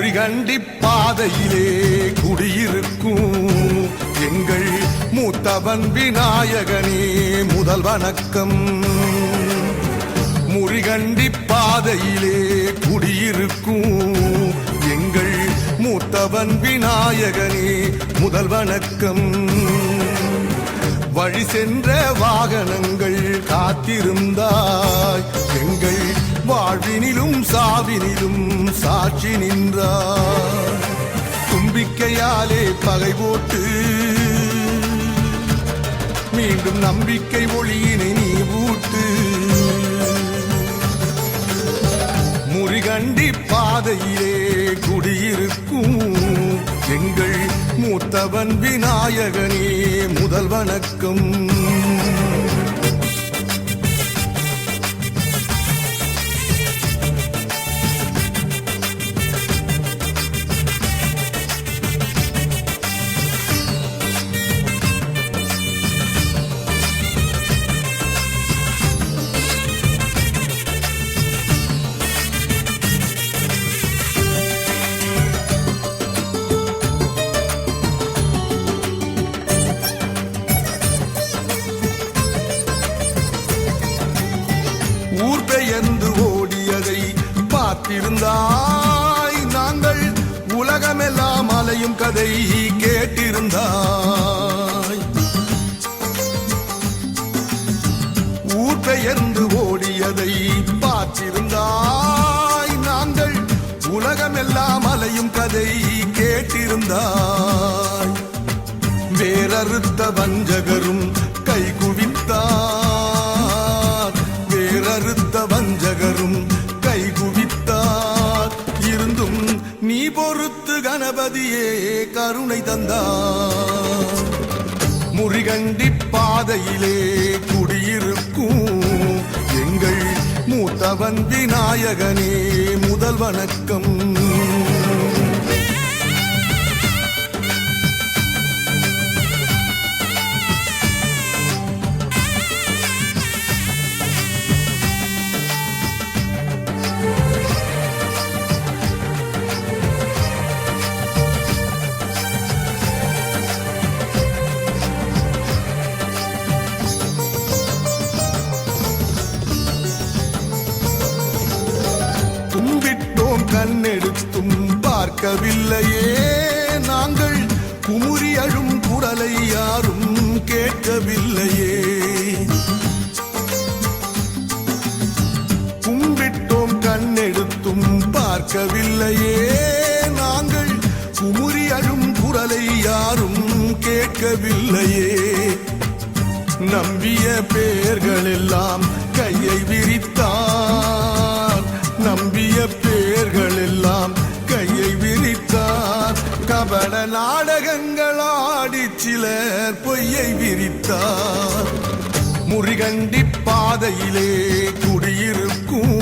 முறிகண்டி பாதையிலே குடியிருக்கும் எங்கள் மூத்தவன் விநாயகனே முதல் வணக்கம். முறிகண்டி பாதையிலே குடியிருக்கும் எங்கள் மூத்தவன் விநாயகனே முதல் வணக்கம். வழி சென்ற வாகனங்கள் காத்திருந்தாய், எங்கள் வாழ்வினிலும் சாவினிலும் சாட்சி நின்றாய். தும்பிக்கையாலே பகை போட்டு மீண்டும் நம்பிக்கை ஒளியினை நீ ஊட்டு. முறிகண்டி பாதையிலே குடியிருக்கும் எங்கள் மூத்தவன் விநாயகனே முதல் வணக்கம். ஊர் பெயர்ந்து ஓடியதை பார்த்திருந்தாய், நாங்கள் உலகமெல்லாம் அலையும் கதை கேட்டிருந்தாய். ஊர் பெயர்ந்து ஓடியதை பார்த்திருந்தாய், நாங்கள் உலகமெல்லாம் அலையும் கதை கேட்டிருந்தாய். வேறறுத்த வஞ்சகரும் கைகுவித்தார், வேறறுத்த வஞ்சகரும் கைகுவித்தார். இருந்தும் நீ பொறுத்து கணபதியே கருணை தந்தார். முறிகண்டி பாதையிலே குடியிருக்கும் எங்கள் மூத்தவன் விநாயகனே முதல் வணக்கம். கும்பிட்டோம் கண்ணெடுத்தும் பார்க்கவில்லையே, நாங்கள் குமுறி அழும் குரலை யாரும் கேட்கவில்லையே. கும்பிட்டோம் கண்ணெடுத்தும் பார்க்கவில்லையே, நாங்கள் குமுறி அழும் குரலை யாரும் கேட்கவில்லையே. நம்பிய பேர்கள் எல்லாம் கையை விரித்தார், நம்பிய பேர்கள் எல்லாம் கையை விரித்தார். கபட நாடகங்கள் ஆடி சிலர் பொய்யை விரித்தார். முறிகண்டி பாதையிலே குடியிருக்கும்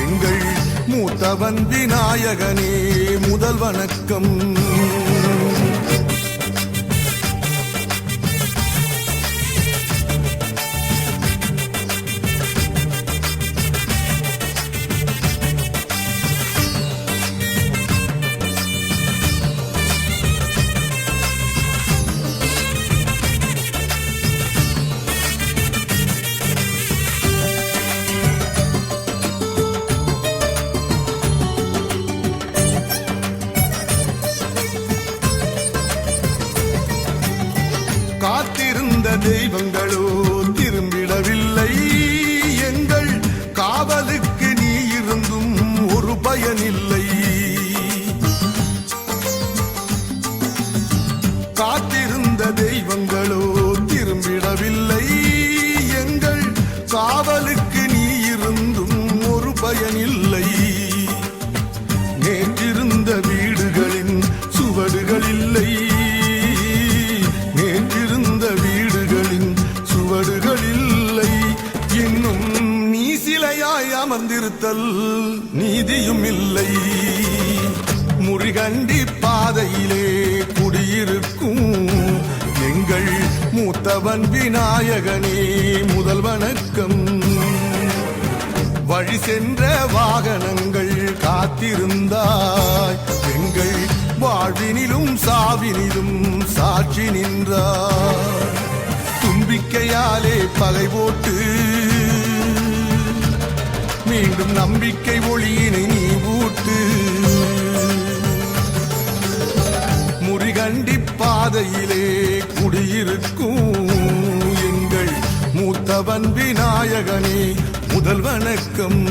எங்கள் மூத்தவன் விநாயகனே முதல் வணக்கம். காத்திருந்த தெய்வங்களோ திரும்பிடவில்லை, எங்கள் காவலுக்கு நீ இருந்தும் ஒரு பயனில்லை. காத்திருந்த தெய்வங்களோ திரும்பிடவில்லை, எங்கள் காவலுக்கு நீ இருந்தும் ஒரு பயனில்லை. நேற்றிருந்த வீடுகளின் சுவடுகள் இல்லை, வீடுகளின் சுவடுகள் இல்லை. இன்னும் நீ சிலையாய் அமர்ந்திருத்தல் நீதியும் இல்லை. முறிகண்டி பாதையிலே குடியிருக்கும் எங்கள் மூத்தவன் விநாயகனே முதல் வணக்கம். வழி சென்ற வாகனங்கள் காத்திருந்தாய் எங்கள் வாழ்வினிலும் சாவினிலும் சாட்சி நின்றாய் தும்பிக்கையாலே பகை போட்டு மீண்டும் நம்பிக்கை ஒளியினை நீ ஊட்டு முறிகண்டி பாதையிலே குடியிருக்கும் எங்கள் மூத்தவன் விநாயகனே முதல் வணக்கம்